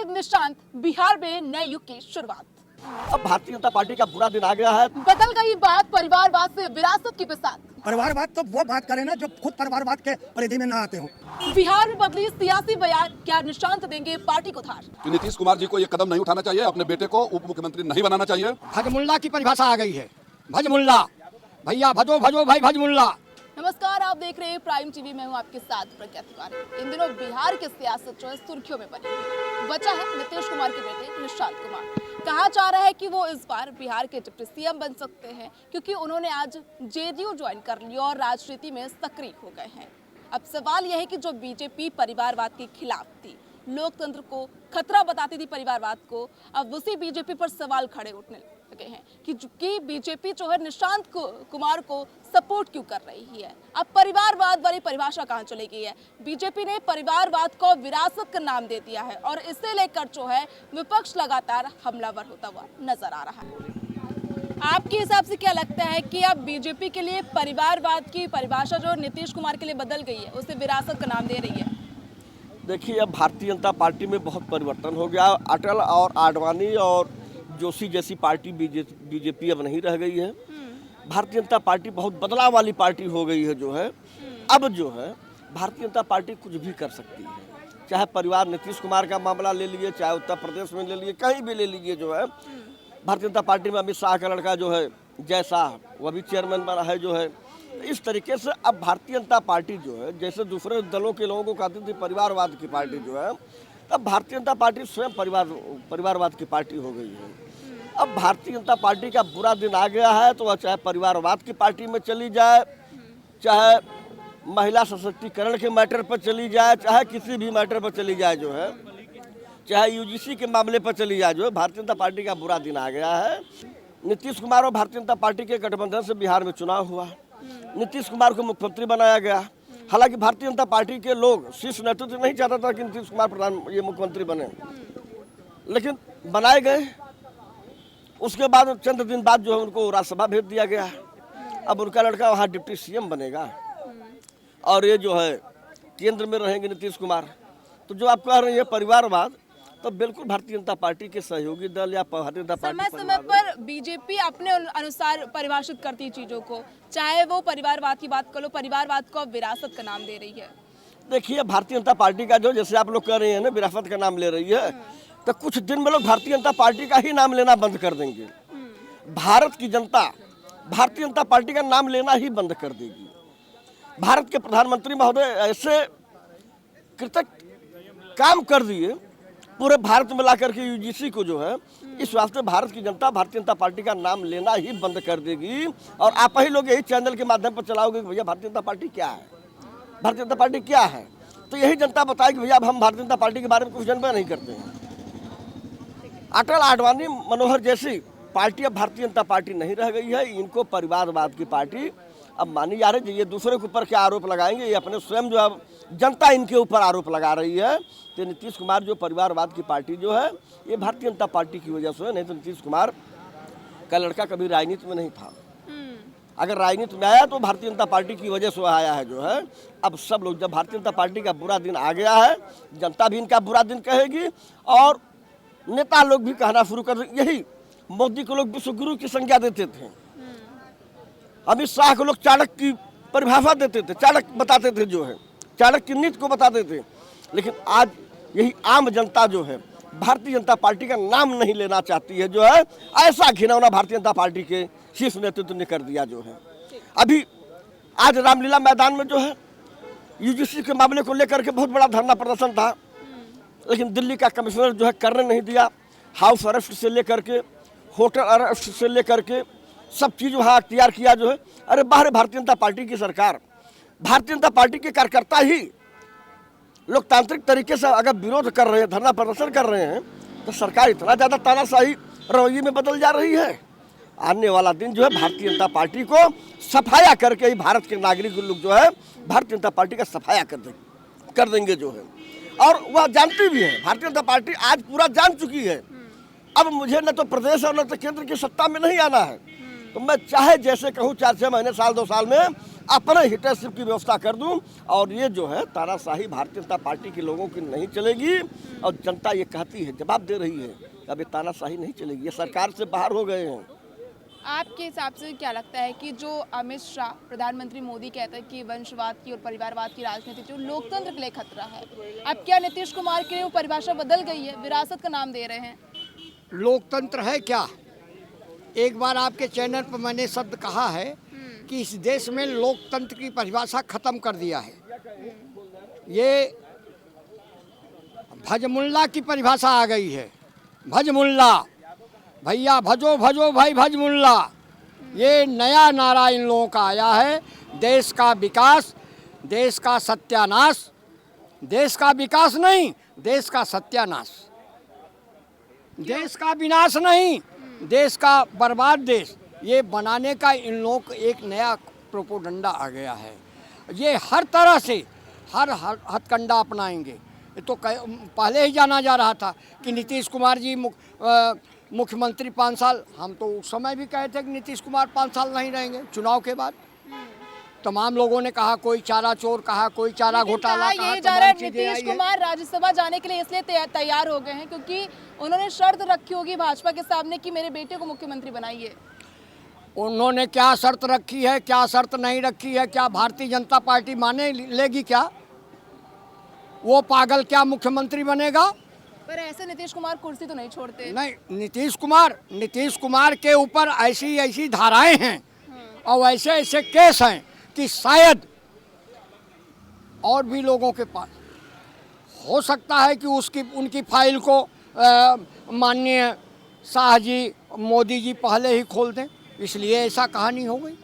करेंगे निशांत बिहार में नए युग की शुरुआत। अब भारतीय जनता पार्टी का बुरा दिन आ गया है। बदल गई बात परिवारवाद से विरासत की बिसात। परिवारवाद तो वो बात करे ना जो खुद परिवारवाद के परिधि में ना आते हो। बिहार में बदली सियासी बयान, क्या निशांत देंगे पार्टी को धार? कि नीतीश कुमार जी को ये कदम नहीं उठाना चाहिए, अपने बेटे को उप मुख्यमंत्री नहीं बनाना चाहिए। भजमुल्ला की परिभाषा आ गई है। भजमुल्ला भैया, भजो भजो भाई भजमुल्ला। नमस्कार, आप देख रहे हैं प्राइम टीवी। मैं हूं आपके साथ प्रज्ञा तिवारी। इन दिनों बिहार की सियासत जो है सुर्खियों में बनी है। बचा है नीतीश कुमार के बेटे निशांत कुमार। कहा जा रहा है कि वो इस बार बिहार के डिप्टी सीएम बन सकते हैं, क्योंकि उन्होंने आज जेडीयू ज्वाइन कर लिया और राजनीति में सक्रिय हो गए हैं। अब सवाल यह है कि जो बीजेपी परिवारवाद के खिलाफ थी, लोकतंत्र को खतरा बताती थी परिवारवाद को, अब उसी बीजेपी पर सवाल खड़े उठने लगे हैं कि बीजेपी जो है निशांत कुमार को सपोर्ट क्यों कर रही है। अब परिवारवाद वाली परिभाषा कहां चली गई है? बीजेपी ने परिवारवाद को विरासत का नाम दे दिया है और इसे लेकर जो है विपक्ष लगातार हमलावर होता हुआ नजर आ रहा है। आपके हिसाब से क्या लगता है कि अब बीजेपी के लिए परिवारवाद की परिभाषा जो नीतीश कुमार के लिए बदल गई है, उसे विरासत का नाम दे रही है? देखिए, अब भारतीय जनता पार्टी में बहुत परिवर्तन हो गया। अटल और आडवाणी और जोशी जैसी पार्टी बीजेपी अब नहीं रह गई है। भारतीय जनता पार्टी बहुत बदलाव वाली पार्टी हो गई है। जो है अब जो है भारतीय जनता पार्टी कुछ भी कर सकती है। चाहे परिवार नीतीश कुमार का मामला ले लीजिए, चाहे उत्तर प्रदेश में ले लीजिए, कहीं भी ले लीजिए, जो है भारतीय जनता पार्टी में अमित शाह का लड़का जो है जय शाह, वह भी चेयरमैन बना है। जो है इस तरीके से अब भारतीय जनता पार्टी जो है, जैसे दूसरे दलों के लोगों को कहती थी परिवारवाद की पार्टी, जो है अब भारतीय जनता पार्टी स्वयं परिवारवाद की पार्टी हो गई है। अब भारतीय जनता पार्टी का बुरा दिन आ गया है, तो वह चाहे परिवारवाद की पार्टी में चली जाए, चाहे महिला सशक्तिकरण के मैटर पर चली जाए, चाहे किसी भी मैटर पर चली जाए, जो है चाहे यूजीसी के मामले पर चली जाए, जो है भारतीय जनता पार्टी का बुरा दिन आ गया है। नीतीश कुमार और भारतीय जनता पार्टी के गठबंधन से बिहार में चुनाव हुआ। नीतीश कुमार को मुख्यमंत्री बनाया गया। हालांकि भारतीय जनता पार्टी के लोग, शीर्ष नेतृत्व नहीं चाहता था कि नीतीश कुमार ये मुख्यमंत्री बने, लेकिन बनाए गए। उसके बाद चंद दिन बाद जो है उनको राज्यसभा भेज दिया गया। अब उनका लड़का वहाँ डिप्टी सीएम बनेगा और ये जो है केंद्र में रहेंगे नीतीश कुमार। तो जो आप कह रहे हैं परिवारवाद, तो बिल्कुल भारतीय जनता पार्टी के सहयोगी दल या भारतीय जनता पार्टी समय पर बीजेपी अपने अनुसार परिभाषित करती चीजों को, चाहे वो परिवारवाद की बात करो, परिवारवाद को अब विरासत का नाम दे रही है। देखिए, भारतीय जनता पार्टी का जो, जैसे आप लोग कह रहे हैं ना, विरासत का नाम ले रही है, तो कुछ दिन में लोग भारतीय जनता पार्टी का ही नाम लेना बंद कर देंगे। भारत की जनता भारतीय जनता पार्टी का नाम लेना ही बंद कर देगी। भारत के प्रधानमंत्री महोदय ऐसे कृतज्ञ काम कर दिए पूरे भारत में लाकर के यूजीसी को, जो है इस वास्ते भारत की जनता भारतीय जनता पार्टी का नाम लेना ही बंद कर देगी। और आप ही लोग यही चैनल के माध्यम पर चलाओगे कि भैया भारतीय जनता पार्टी क्या है, भारतीय जनता पार्टी क्या है, तो यही जनता बताएगी भैया अब हम भारतीय जनता पार्टी के बारे में कुछ जानबे नहीं करते हैं। अटल, आडवाणी, मनोहर जैसी पार्टी अब भारतीय जनता पार्टी नहीं रह गई है। इनको परिवारवाद की पार्टी अब मानी जा रही है। ये दूसरे के ऊपर क्या आरोप लगाएंगे, ये अपने स्वयं जो है जनता इनके ऊपर आरोप लगा रही है। तो नीतीश कुमार जो परिवारवाद की पार्टी जो है, ये भारतीय जनता पार्टी की वजह से है। नहीं तो नीतीश कुमार का लड़का कभी राजनीति में नहीं था। अगर राजनीति में आया तो भारतीय जनता पार्टी की वजह से आया है। जो है अब सब लोग, जब भारतीय जनता पार्टी का बुरा दिन आ गया है, जनता भी इनका बुरा दिन कहेगी और नेता लोग भी कहना शुरू कर। यही मोदी को लोग विश्वगुरु की संज्ञा देते थे, अमित शाह को लोग चाणक्य की परिभाषा देते थे, चाणक्य बताते थे, जो है चाणक्य की नीति को बताते थे। लेकिन आज यही आम जनता जो है भारतीय जनता पार्टी का नाम नहीं लेना चाहती है। जो है ऐसा घिनौना भारतीय जनता पार्टी के शीर्ष नेतृत्व ने कर दिया। जो है अभी आज रामलीला मैदान में जो है यूजीसी के मामले को लेकर के बहुत बड़ा धरना प्रदर्शन था, लेकिन दिल्ली का कमिश्नर जो है करने नहीं दिया। हाउस अरेस्ट से लेकर के होटल अरेस्ट से लेकर के सब चीज़ वहाँ अख्तियार किया। जो है अरे बाहर भारतीय जनता पार्टी की सरकार, भारतीय जनता पार्टी के कार्यकर्ता ही लोकतांत्रिक तरीके से अगर विरोध कर रहे हैं, धरना प्रदर्शन कर रहे हैं, तो सरकार इतना ज़्यादा तानाशाही रवैये में बदल जा रही है। आने वाला दिन जो है भारतीय जनता पार्टी को सफाया करके ही भारत के नागरिक लोग जो है भारतीय जनता पार्टी का सफाया कर देंगे। जो है और वह जानती भी है, भारतीय जनता पार्टी आज पूरा जान चुकी है। अब मुझे न तो प्रदेश और न तो केंद्र की सत्ता में नहीं आना है, तो मैं चाहे जैसे कहूँ 4-6 महीने, साल 2 साल में अपने हिटरशिप की व्यवस्था कर दूं और ये जो है तानाशाही भारतीय जनता पार्टी के लोगों की नहीं चलेगी। और जनता ये कहती है, जवाब दे रही है कि अब ये तानाशाही नहीं चलेगी, ये सरकार से बाहर हो गए हैं। आपके हिसाब से क्या लगता है कि जो अमित शाह प्रधानमंत्री मोदी कहते हैं कि वंशवाद की और परिवारवाद की राजनीति जो लोकतंत्र के लिए खतरा है, अब क्या नीतीश कुमार के लिए वो परिभाषा बदल गई है, विरासत का नाम दे रहे हैं? लोकतंत्र है क्या? एक बार आपके चैनल पर मैंने शब्द कहा है कि इस देश में लोकतंत्र की परिभाषा खत्म कर दिया है। ये भजमुल्ला की परिभाषा आ गई है। भजमुल्ला, भैया भजो भजो भाई भजमुल्ला, ये नया नारा इन लोगों का आया है। देश का विकास, देश का सत्यानाश, देश का विकास नहीं, देश का सत्यानाश, देश का विनाश नहीं, देश का बर्बाद देश, ये बनाने का इन लोगों को एक नया प्रोपोगंडा आ गया है। ये हर तरह से हर हथकंडा अपनाएंगे। ये तो पहले ही जाना जा रहा था कि नीतीश कुमार जी मुख्यमंत्री 5 साल, हम तो उस समय भी कहे थे कि नीतीश कुमार 5 साल नहीं रहेंगे। चुनाव के बाद तमाम लोगों ने कहा, कोई चारा चोर कहा, कोई चारा घोटाला कहा। ये जा रहा है नीतीश कुमार राज्यसभा जाने के लिए इसलिए तैयार हो गए हैं क्योंकि उन्होंने शर्त रखी होगी भाजपा के सामने कि मेरे बेटे को मुख्यमंत्री बनाइए। उन्होंने क्या शर्त रखी है, क्या शर्त नहीं रखी है, क्या भारतीय जनता पार्टी माने लेगी? क्या वो पागल क्या मुख्यमंत्री बनेगा? पर ऐसे नीतीश कुमार कुर्सी तो नहीं छोड़ते। नहीं, नीतीश कुमार के ऊपर ऐसी ऐसी धाराएं हैं और ऐसे ऐसे केस हैं कि शायद और भी लोगों के पास हो सकता है कि उनकी फाइल को माननीय शाह जी, मोदी जी पहले ही खोल दें, इसलिए ऐसा कहानी हो गई।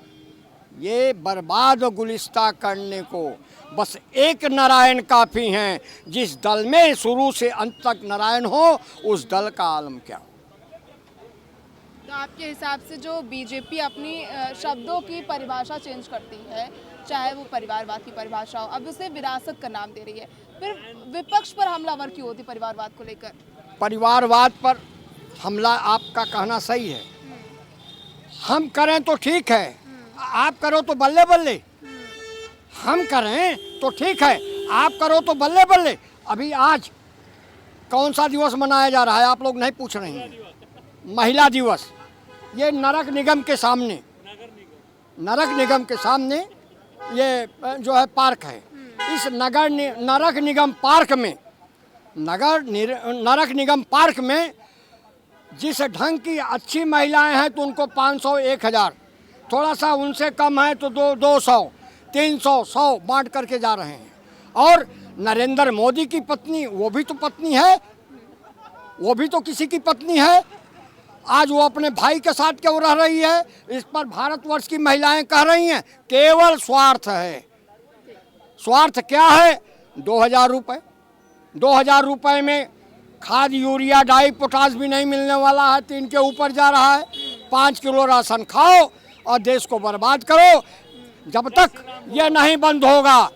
ये बर्बाद गुलिस्ता करने को बस एक नारायण काफ़ी हैं। जिस दल में शुरू से अंत तक नारायण हो, उस दल का आलम क्या हो। तो आपके हिसाब से जो बीजेपी अपनी शब्दों की परिभाषा चेंज करती है, चाहे वो परिवारवाद की परिभाषा हो, अब उसे विरासत का नाम दे रही है, फिर विपक्ष पर हमलावर क्यों होती परिवारवाद को लेकर? परिवारवाद पर हमला आपका कहना सही है। हम करें तो ठीक है, आप करो तो बल्ले बल्ले। हम करें तो ठीक है, आप करो तो बल्ले बल्ले। अभी आज कौन सा दिवस मनाया जा रहा है, आप लोग नहीं पूछ रहे हैं? महिला दिवस। ये नरक निगम के सामने, नरक निगम के सामने ये जो है पार्क है। इस नरक निगम पार्क में, नरक निगम पार्क में जिस ढंग की अच्छी महिलाएं हैं तो उनको 500, 1000, थोड़ा सा उनसे कम है तो 200, 300, 100 बांट करके जा रहे हैं। और नरेंद्र मोदी की पत्नी, वो भी तो पत्नी है, वो भी तो किसी की पत्नी है। आज वो अपने भाई के साथ क्यों रह रही है? इस पर भारतवर्ष की महिलाएं कह रही हैं केवल स्वार्थ है। स्वार्थ क्या है? 2000 रुपये, 2000 रुपये में खाद, यूरिया, डाई, पोटास भी नहीं मिलने वाला है, 3 के ऊपर जा रहा है। 5 किलो राशन खाओ और देश को बर्बाद करो। जब तक ये नहीं बंद होगा,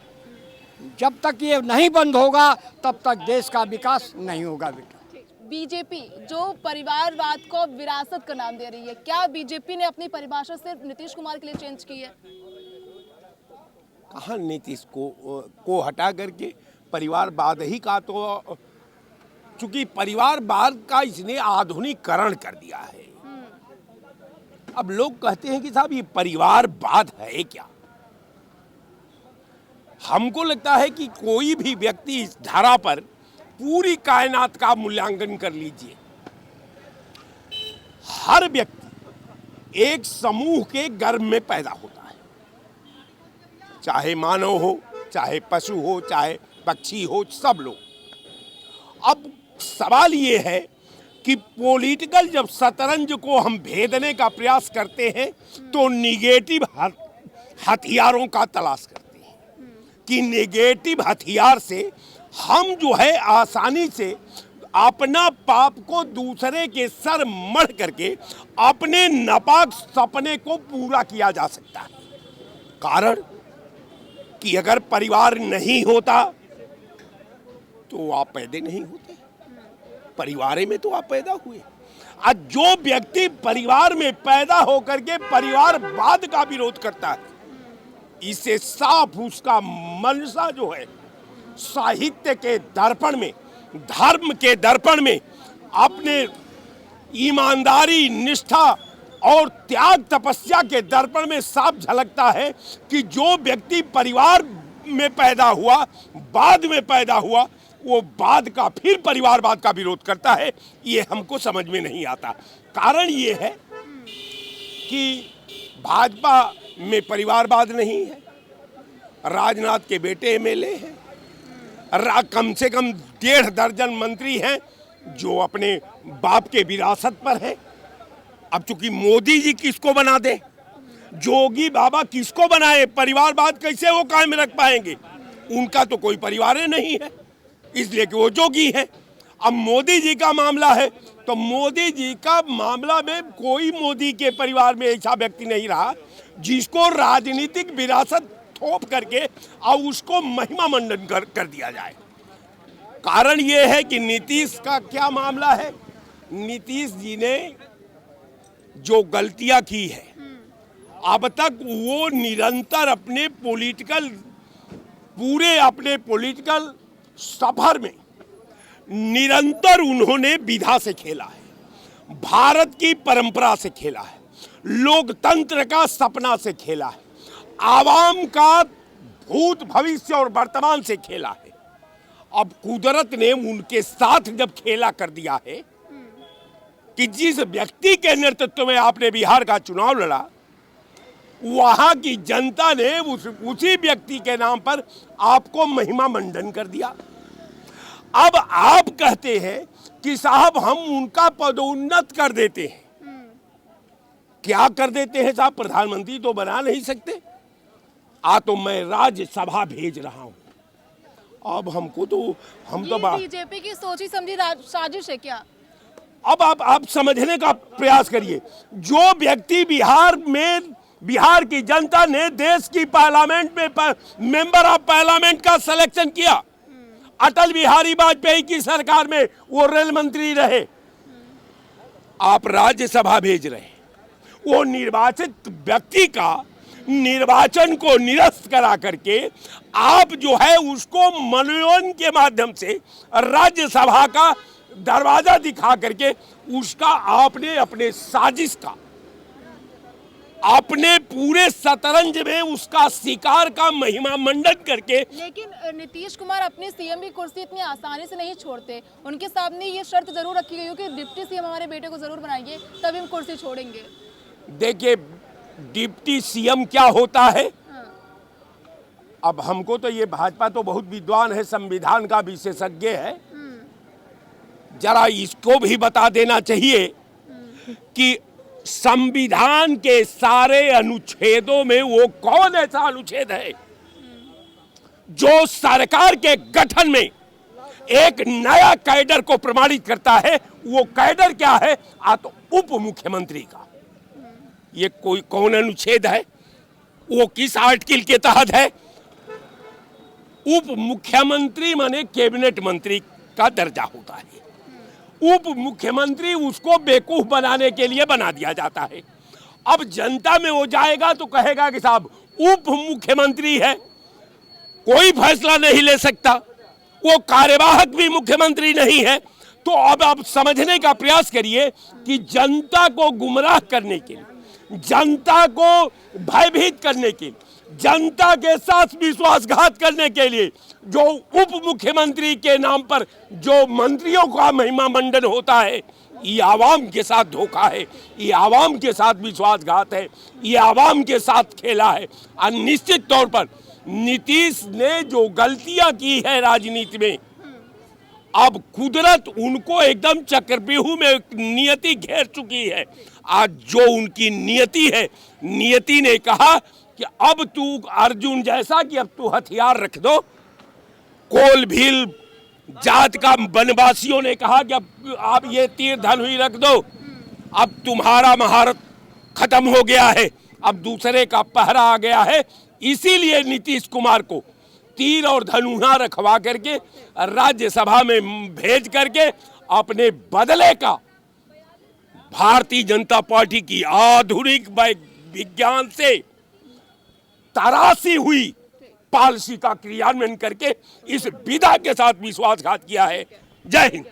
जब तक ये नहीं बंद होगा, तब तक देश का विकास नहीं होगा बेटा। बीजेपी जो परिवारवाद को विरासत का नाम दे रही है, क्या बीजेपी ने अपनी परिभाषा सिर्फ नीतीश कुमार के लिए चेंज की है? कहाँ नीतीश को हटा करके परिवारवाद ही का, तो चूंकि परिवारवाद का इसने आधुनिकीकरण कर दिया है। अब लोग कहते हैं कि साहब ये परिवारवाद है क्या? हमको लगता है कि कोई भी व्यक्ति इस धारा पर पूरी कायनात का मूल्यांकन कर लीजिए, हर व्यक्ति एक समूह के गर्भ में पैदा होता है, चाहे मानव हो, चाहे पशु हो, चाहे पक्षी हो, सब लोग। अब सवाल ये है कि पॉलिटिकल जब शतरंज को हम भेदने का प्रयास करते हैं तो निगेटिव हथियारों का तलाश करते हैं कि नेगेटिव हथियार से हम जो है आसानी से अपना पाप को दूसरे के सर मढ़ करके अपने नापाक सपने को पूरा किया जा सकता है। कारण कि अगर परिवार नहीं होता तो आप पैदा नहीं होते, परिवार में तो आप पैदा हुए। आज जो व्यक्ति परिवार में पैदा होकर के परिवारवाद का विरोध करता है इससे साफ उसका मंशा जो है साहित्य के दर्पण में, धर्म के दर्पण में, अपने ईमानदारी, निष्ठा और त्याग तपस्या के दर्पण में साफ झलकता है कि जो व्यक्ति परिवार में पैदा हुआ, बाद में पैदा हुआ, वो बाद का फिर परिवारवाद का विरोध करता है। ये हमको समझ में नहीं आता। कारण ये है कि भाजपा में परिवारवाद नहीं है। राजनाथ के बेटे एमएलए हैं, कम से कम 1.5 दर्जन मंत्री हैं जो अपने बाप के विरासत पर है। अब चूंकि मोदी जी किसको बना दे, जोगी बाबा किसको बनाए, परिवारवाद कैसे वो कायम रख पाएंगे? उनका तो कोई परिवार ही नहीं है, इसलिए कि वो जोगी है। अब मोदी जी का मामला है तो मोदी जी का मामला में कोई मोदी के परिवार में ऐसा व्यक्ति नहीं रहा जिसको राजनीतिक विरासत थोप करके और उसको महिमा मंडन कर दिया जाए। कारण ये है कि नीतीश का क्या मामला है। नीतीश जी ने जो गलतियां की है, अब तक वो निरंतर अपने पॉलिटिकल सफर में निरंतर उन्होंने विधा से खेला है, भारत की परंपरा से खेला है, लोकतंत्र का सपना से खेला है, आवाम का भूत, भविष्य और वर्तमान से खेला है। अब कुदरत ने उनके साथ जब खेला कर दिया है कि जिस व्यक्ति के नेतृत्व में आपने बिहार का चुनाव लड़ा, वहां की जनता ने उसी व्यक्ति के नाम पर आपको महिमा मंडन कर दिया। अब आप कहते हैं कि साहब हम उनका पदोन्नत कर देते हैं। क्या कर देते हैं साहब? प्रधानमंत्री तो बना नहीं सकते। तो मैं राज्यसभा भेज रहा हूं। अब हमको तो बीजेपी की सोची समझी साजिश है क्या? अब आप समझने का प्रयास करिए। जो व्यक्ति बिहार की जनता ने देश की पार्लियामेंट में मेंबर ऑफ पार्लियामेंट का सिलेक्शन किया, अटल बिहारी वाजपेयी की सरकार में वो रेल मंत्री रहे, आप राज्यसभा भेज रहे हैं। वो निर्वाचित व्यक्ति का निर्वाचन को निरस्त करा करके आप जो है उसको मनोनयन के माध्यम से राज्यसभा का दरवाजा दिखा करके उसका आपने अपने साजिश का, अपने पूरे शतरंज में उसका शिकार का महिमा मंडन करके। लेकिन नीतीश कुमार अपनी सीएम की कुर्सी इतनी आसानी से नहीं छोड़ते। उनके सामने ये शर्त जरूर रखी गई हो कि डिप्टी सीएम हमारे बेटे को जरूर बनाइए, तभी हम कुर्सी छोड़ेंगे। देखिए, डिप्टी सीएम क्या होता है? अब हमको तो ये भाजपा तो बहुत विद्वान है, संविधान का विशेषज्ञ है, जरा इसको भी बता देना चाहिए कि संविधान के सारे अनुच्छेदों में वो कौन ऐसा अनुच्छेद है जो सरकार के गठन में एक नया कैडर को प्रमाणित करता है? वो कैडर क्या है? तो उप मुख्यमंत्री का। ये कोई कौन अनुच्छेद है? वो किस आर्टिकल के तहत है? उप मुख्यमंत्री माने कैबिनेट मंत्री का दर्जा होता है। उप मुख्यमंत्री उसको बेवकूफ बनाने के लिए बना दिया जाता है। अब जनता में वो जाएगा तो कहेगा कि साहब उप मुख्यमंत्री है, कोई फैसला नहीं ले सकता, वो कार्यवाहक भी मुख्यमंत्री नहीं है। तो अब आप समझने का प्रयास करिए कि जनता को गुमराह करने के लिए, जनता को भयभीत करने के लिए, जनता के साथ विश्वासघात करने के लिए जो उप मुख्यमंत्री के नाम पर जो मंत्रियों का महिमा मंडन होता है, ये आवाम के साथ धोखा है, ये आवाम के साथ विश्वासघात है, ये आवाम के साथ खेला है। और निश्चित तौर पर नीतीश ने जो गलतियां की है राजनीति में, अब कुदरत उनको एकदम चक्रव्यूह में नियति घेर चुकी है। आज जो उनकी नियति है, नियति ने कहा कि अब तू अर्जुन जैसा कि अब तू हथियार रख दो। कोल भील जात का वनवासियों ने कहा कि अब आप ये तीर धनुष रख दो, अब तुम्हारा महारत खत्म हो गया है, अब दूसरे का पहरा आ गया है। इसीलिए नीतीश कुमार को तीर और धनुहा रखवा करके राज्यसभा में भेज करके अपने बदले का भारतीय जनता पार्टी की आधुनिक विज्ञान से तराशी हुई पॉलिसी का क्रियान्वयन करके इस विधा के साथ विश्वासघात किया है। जय हिंद।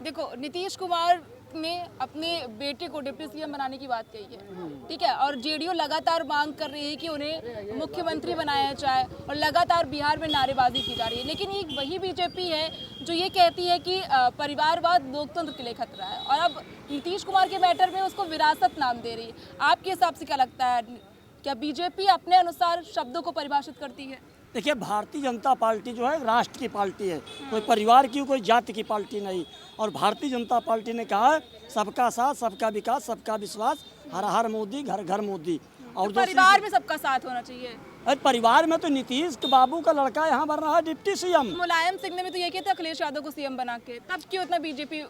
देखो, नीतीश कुमार ने अपने बेटे को डिप्टी सीएम बनाने की बात कही है, ठीक है, और जेडीयू लगातार मांग कर रही है कि उन्हें मुख्यमंत्री बनाया जाए और लगातार बिहार में नारेबाजी की जा रही है। लेकिन एक वही बीजेपी है जो ये कहती है कि परिवारवाद लोकतंत्र के लिए खतरा है, और अब नीतीश कुमार के मैटर में उसको विरासत नाम दे रही है। आपके हिसाब से क्या लगता है, क्या बीजेपी अपने अनुसार शब्दों को परिभाषित करती है? देखिए, भारतीय जनता पार्टी जो है राष्ट्र की पार्टी है, कोई परिवार की कोई जाति की पार्टी नहीं। और भारतीय जनता पार्टी ने कहा है सबका साथ, सबका विकास, सबका विश्वास, हर हर मोदी, घर घर मोदी। और तो परिवार में सबका साथ होना चाहिए। अरे परिवार में तो नीतीश बाबू का लड़का यहाँ बन रहा है डिप्टी सीएम। मुलायम सिंह ने भी तो ये किया था अखिलेश यादव को सीएम बना के, तब क्यों इतना बीजेपी?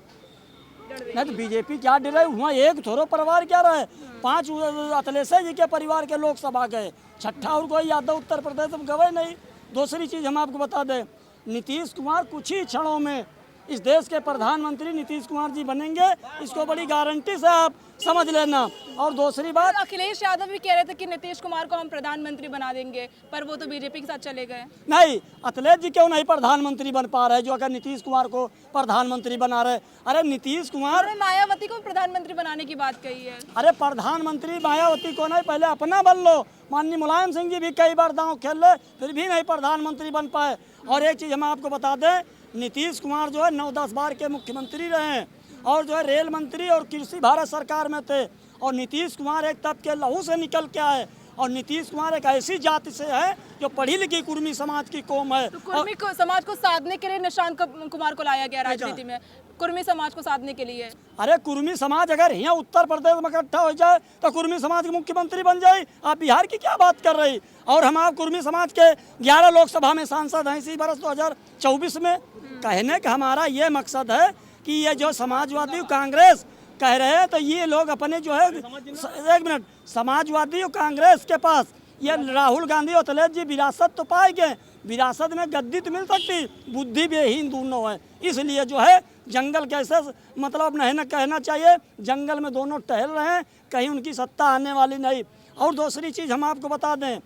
नहीं तो बीजेपी क्या डरे हुआ, एक थोड़ो परिवार क्या रहे, 5 अखिलेश जी के परिवार के लोग सब आ गए, छठा और कोई यादव उत्तर प्रदेश में गए नहीं। दूसरी चीज़ हम आपको बता दें, नीतीश कुमार कुछ ही क्षणों में इस देश के प्रधानमंत्री नीतीश कुमार जी बनेंगे, इसको बड़ी गारंटी से आप समझ लेना। और दूसरी बात, अखिलेश यादव भी कह रहे थे कि नीतीश कुमार को हम प्रधानमंत्री बना देंगे, पर वो तो बीजेपी के साथ चले गए। नहीं, अखिलेश जी क्यों नहीं प्रधानमंत्री बन पा रहे जो अगर नीतीश कुमार को प्रधानमंत्री बना रहे? अरे नीतीश कुमार, उन्होंने मायावती को प्रधानमंत्री बनाने की बात कही है। अरे प्रधानमंत्री मायावती को नहीं, पहले अपना बन लो। माननीय मुलायम सिंह जी भी कई बार दांव खेल ले, फिर भी नहीं प्रधानमंत्री बन पाए। और एक चीज़ हम आपको बता दें, नीतीश कुमार जो है 9-10 बार के मुख्यमंत्री रहे हैं, और जो है रेल मंत्री और कृषि भारत सरकार में थे। और नीतीश कुमार एक तब के लहू से निकल के आए, और नीतीश कुमार एक ऐसी जाति से है जो पढ़ी लिखी कुर्मी समाज की कौम है। तो कुर्मी समाज को साधने के लिए निशांत कुमार को लाया गया राजनीति में, कुर्मी समाज को साधने के लिए। अरे कुर्मी समाज अगर यहाँ उत्तर प्रदेश में इकट्ठा हो जाए तो कुर्मी समाज के मुख्यमंत्री बन जाए। आप बिहार की क्या बात कर रही? और हम आप कुर्मी समाज के 11 लोकसभा में सांसद हैं इसी वर्ष 2024 में। कहने का हमारा ये मकसद है कि ये जो समाजवादी कांग्रेस कह रहे हैं, तो ये लोग अपने जो है, एक मिनट, समाजवादी और कांग्रेस के पास ये राहुल गांधी और अखिलेश जी विरासत तो पाएंगे, विरासत में गद्दी तो मिल सकती, बुद्धि बेहीन दोनों है। इसलिए जो है जंगल कैसे, मतलब नहीं ना कहना चाहिए, जंगल में दोनों टहल रहे हैं, कहीं उनकी सत्ता आने वाली नहीं। और दूसरी चीज़ हम आपको बता दें,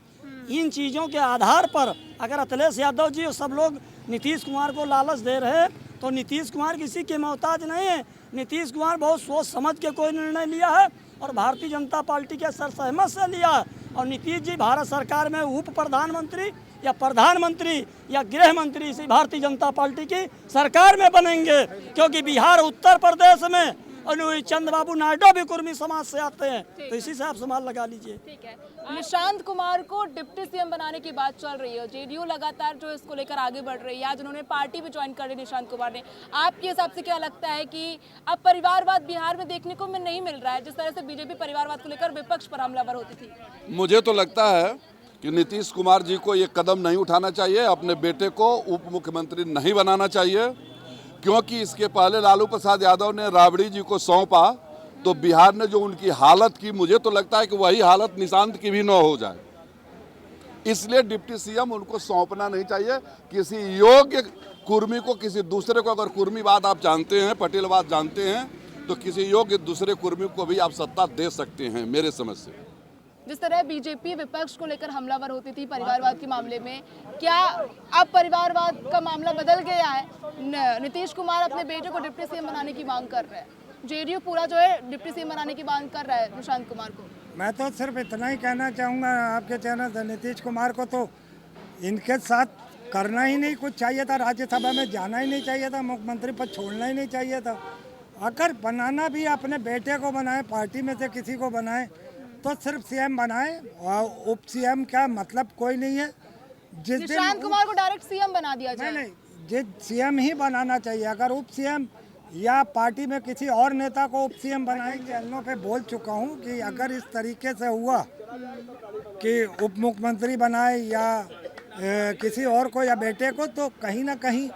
इन चीज़ों के आधार पर अगर अखिलेश यादव जी और सब लोग नीतीश कुमार को लालच दे रहे हैं, तो नीतीश कुमार किसी के मोहताज नहीं है। नीतीश कुमार बहुत सोच समझ के कोई निर्णय लिया है, और भारतीय जनता पार्टी के सरसहमत से लिया है। और नीतीश जी भारत सरकार में उप प्रधानमंत्री या प्रधानमंत्री या गृह मंत्री इसी भारतीय जनता पार्टी की सरकार में बनेंगे, क्योंकि बिहार उत्तर प्रदेश में और चंद्रबाबू नायडू भी कुर्मी समाज से आते हैं, तो इसी से आप सवाल लगा लीजिए। ठीक है, निशांत कुमार को डिप्टी सीएम बनाने की बात चल रही है, जेडीयू लगातार जो इसको लेकर आगे बढ़ रही है। आज उन्होंने पार्टी भी ज्वाइन कर ली निशांत कुमार ने। आपके हिसाब से क्या लगता है कि अब परिवारवाद बिहार में देखने को नहीं मिल रहा है, जिस तरह से बीजेपी परिवारवाद को लेकर विपक्ष पर हमलावर होती थी? मुझे तो लगता है कि नीतीश कुमार जी को ये कदम नहीं उठाना चाहिए, अपने बेटे को उप मुख्यमंत्री नहीं बनाना चाहिए, क्योंकि इसके पहले लालू प्रसाद यादव ने राबड़ी जी को सौंपा तो बिहार ने जो उनकी हालत की, मुझे तो लगता है कि वही हालत निशांत की भी न हो जाए। इसलिए डिप्टी सीएम उनको सौंपना नहीं चाहिए। किसी योग्य कुर्मी को, किसी दूसरे को, अगर कुर्मीवाद आप जानते हैं, पटेलवाद जानते हैं, तो किसी योग्य दूसरे कुर्मी को भी आप सत्ता दे सकते हैं मेरे समझ से। जिस तरह बीजेपी विपक्ष को लेकर हमलावर होती थी परिवारवाद के मामले में, क्या अब परिवारवाद का मामला बदल गया है? नीतीश कुमार अपने बेटे को डिप्टी सीएम बनाने की मांग कर रहे हैं, जेडीयू पूरा जो है डिप्टी सीएम बनाने की मांग कर रहा है निशांत कुमार को। मैं तो सिर्फ इतना ही कहना चाहूँगा आपके चैनल से, नीतीश कुमार को तो इनके साथ करना ही नहीं कुछ चाहिए था, राज्यसभा में जाना ही नहीं चाहिए था, मुख्यमंत्री पद छोड़ना ही नहीं चाहिए था। अगर बनाना भी अपने बेटे को बनाए, पार्टी में से किसी को बनाए, तो सिर्फ सीएम बनाए, और उप सीएम का मतलब कोई नहीं है। जिस दिन निशांत कुमार को डायरेक्ट सीएम बना दिया जाए। नहीं, जिस सीएम ही बनाना चाहिए। अगर उप सीएम या पार्टी में किसी और नेता को उप सीएम बनाए, चैनलों पे बोल चुका हूँ कि अगर इस तरीके से हुआ कि उप मुख्यमंत्री बनाए या किसी और को या बेटे को, तो कहीं ना कहीं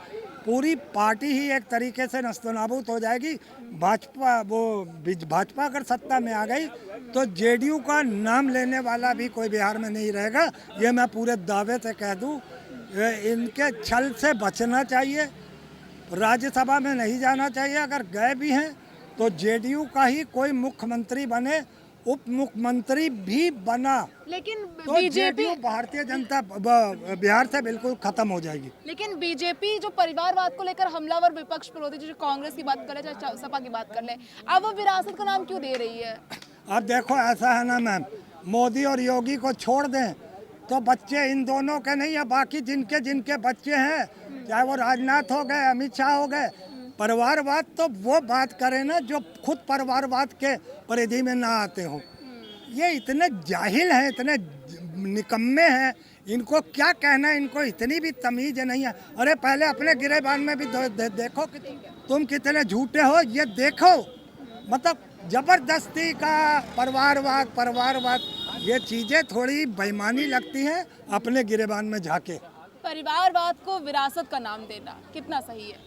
पूरी पार्टी ही एक तरीके से नस्तनाबूद हो जाएगी। भाजपा अगर सत्ता में आ गई तो जेडीयू का नाम लेने वाला भी कोई बिहार में नहीं रहेगा, ये मैं पूरे दावे से कह दूं। इनके छल से बचना चाहिए, राज्यसभा में नहीं जाना चाहिए। अगर गए भी हैं तो जेडीयू का ही कोई मुख्यमंत्री बने, उप मुख्यमंत्री भी बना लेकिन तो बीजेपी JDU भारतीय जनता बिहार से बिल्कुल खत्म हो जाएगी। लेकिन बीजेपी जो परिवारवाद को लेकर हमलावर विपक्ष विरोधी, जो कांग्रेस की बात कर ले चाहे सपा की बात कर ले, अब वो विरासत का नाम क्यों दे रही है? अब देखो ऐसा है ना मैम, मोदी और योगी को छोड़ दें तो बच्चे इन दोनों के नहीं है, बाकी जिनके जिनके बच्चे हैं, चाहे वो राजनाथ हो गए, अमित शाह हो गए, परिवारवाद तो वो बात करें ना जो खुद परिवारवाद के परिधि में ना आते हो। ये इतने जाहिल हैं, इतने निकम्मे हैं, इनको क्या कहना है, इनको इतनी भी तमीज नहीं है। अरे पहले अपने गिरेबान में भी देखो कि तुम कितने झूठे हो, ये देखो। मतलब जबरदस्ती का परिवारवाद ये चीजें थोड़ी बेईमानी लगती हैं अपने गिरेबान में झाके। परिवारवाद को विरासत का नाम देना कितना सही है?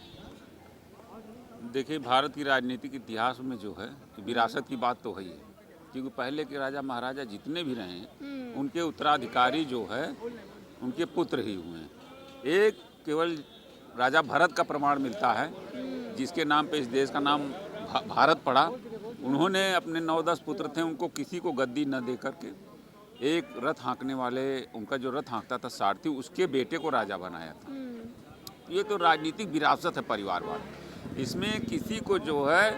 देखिए, भारत की राजनीतिक इतिहास में जो है विरासत की बात तो है ही है, क्योंकि पहले के राजा महाराजा जितने भी रहे हैं उनके उत्तराधिकारी जो है उनके पुत्र ही हुए हैं। एक केवल राजा भरत का प्रमाण मिलता है जिसके नाम पे इस देश का नाम भारत पड़ा। उन्होंने अपने 9-10 पुत्र थे, उनको किसी को गद्दी न दे करके एक रथ हाँकने वाले, उनका जो रथ हाँकता था सारथी, उसके बेटे को राजा बनाया था। ये तो राजनीतिक विरासत है परिवारवाद, इसमें किसी को जो है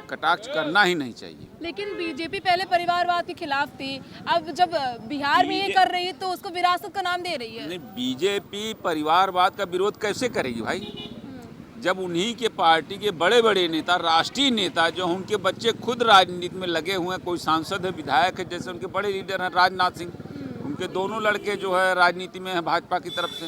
कटाक्ष करना ही नहीं चाहिए। लेकिन बीजेपी पहले परिवारवाद के खिलाफ थी, अब जब बिहार में ये कर रही है तो उसको विरासत का नाम दे रही है। नहीं, बीजेपी परिवारवाद का विरोध कैसे करेगी भाई, जब उन्हीं के पार्टी के बड़े बड़े नेता, राष्ट्रीय नेता, जो उनके बच्चे खुद राजनीति में लगे हुए हैं, कोई सांसद है, विधायक है, जैसे उनके बड़े लीडर हैं राजनाथ सिंह, उनके दोनों लड़के जो है राजनीति में है भाजपा की तरफ से।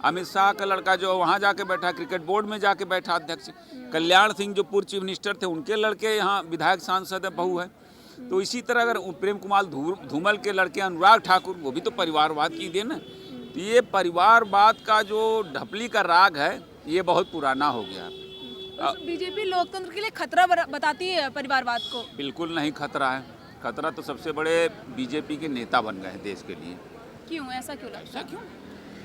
अमित शाह का लड़का जो वहाँ जाके बैठा, क्रिकेट बोर्ड में जाके बैठा अध्यक्ष। कल्याण सिंह जो पूर्व चीफ मिनिस्टर थे, उनके लड़के यहाँ विधायक सांसद है, बहू है। तो इसी तरह अगर प्रेम कुमार धूमल के लड़के अनुराग ठाकुर, वो भी तो परिवारवाद की देन है। तो ये परिवारवाद का जो ढपली का राग है ये बहुत पुराना हो गया। बीजेपी लोकतंत्र के लिए खतरा बताती है परिवारवाद को? बिल्कुल नहीं खतरा है। खतरा तो सबसे बड़े बीजेपी के नेता बन गए हैं देश के लिए। क्यों, ऐसा क्यों लगता है? क्यों?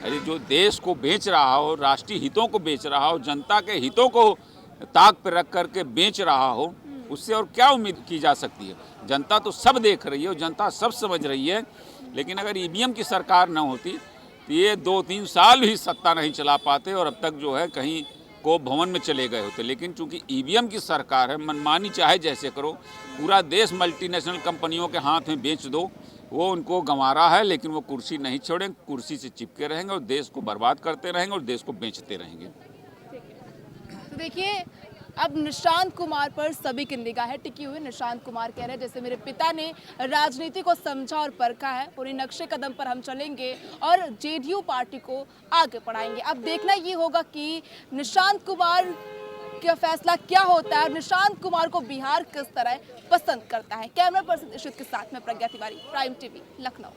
अरे जो देश को बेच रहा हो, राष्ट्रीय हितों को बेच रहा हो, जनता के हितों को ताक पर रख करके बेच रहा हो, उससे और क्या उम्मीद की जा सकती है? जनता तो सब देख रही है, जनता सब समझ रही है। लेकिन अगर ईवीएम की सरकार न होती तो ये 2-3 साल भी सत्ता नहीं चला पाते और अब तक जो है कहीं को भवन में चले गए होते। लेकिन चूंकि ईवीएम की सरकार है, मनमानी चाहे जैसे करो, पूरा देश मल्टीनेशनल कंपनियों के हाथ में बेच दो, वो उनको गंवा रहा है। लेकिन वो कुर्सी नहीं छोड़ेंगे, कुर्सी से चिपके रहेंगे और देश को बर्बाद करते रहेंगे और देश को बेचते रहेंगे। तो देखिए, अब निशांत कुमार पर सभी की निगाहें टिकी हुई। निशांत कुमार कह रहे हैं जैसे मेरे पिता ने राजनीति को समझा और परखा है, पूरी नक्शे कदम पर हम चलेंगे और जेडीयू पार्टी को आगे बढ़ाएंगे। अब देखना ये होगा कि निशांत कुमार का फैसला क्या होता है, निशांत कुमार को बिहार किस तरह पसंद करता है। कैमरा पर्सन इशित के साथ में प्रज्ञा तिवारी, प्राइम टीवी, लखनऊ।